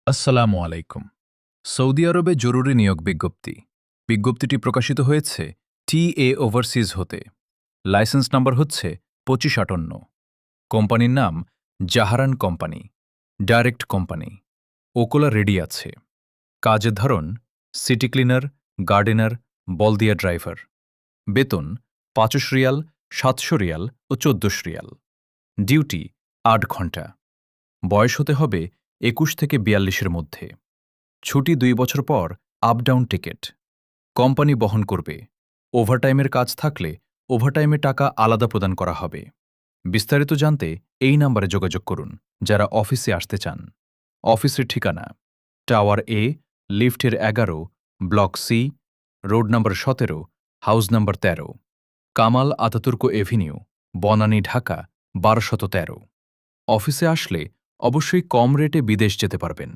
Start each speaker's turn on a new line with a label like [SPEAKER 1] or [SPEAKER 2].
[SPEAKER 1] আসসালামু আলাইকুম। সৌদি আরবে জরুরি নিয়োগ বিজ্ঞপ্তি। বিজ্ঞপ্তিটি প্রকাশিত হয়েছে টিএ ওভারসিজ হতে। লাইসেন্স নাম্বার হচ্ছে 2558। কোম্পানির নাম জাহারান কোম্পানি, ডাইরেক্ট কোম্পানি। ওকোলা রেডি আছে। কাজের ধরন সিটি ক্লিনার, গার্ডেনার, বলদিয়া ড্রাইভার। বেতন ৫০ রিয়াল, ৭০০ রিয়াল ও ১৪০০ রিয়াল। ডিউটি ৮ ঘণ্টা। বয়স হতে হবে ২১ থেকে ৪২-এর মধ্যে। ছুটি ২ বছর পর আপ ডাউন টিকিট। কোম্পানি বহন করবে। ওভারটাইমের কাজ থাকলে ওভারটাইমে টাকা আলাদা প্রদান করা হবে। বিস্তারিত জানতে এই নম্বরে যোগাযোগ করুন যারা অফিসে আসতে চান। অফিসের ঠিকানা টাওয়ার এ, লিফটের ১১, block C, road number ১৭, house নম্বর ১৩, কামাল আতাতুর্ক এভিনিউ, বনানী, ঢাকা ১২১৩। অফিসে আসলে অবশ্যই কম রেটে বিদেশ যেতে পারবেন।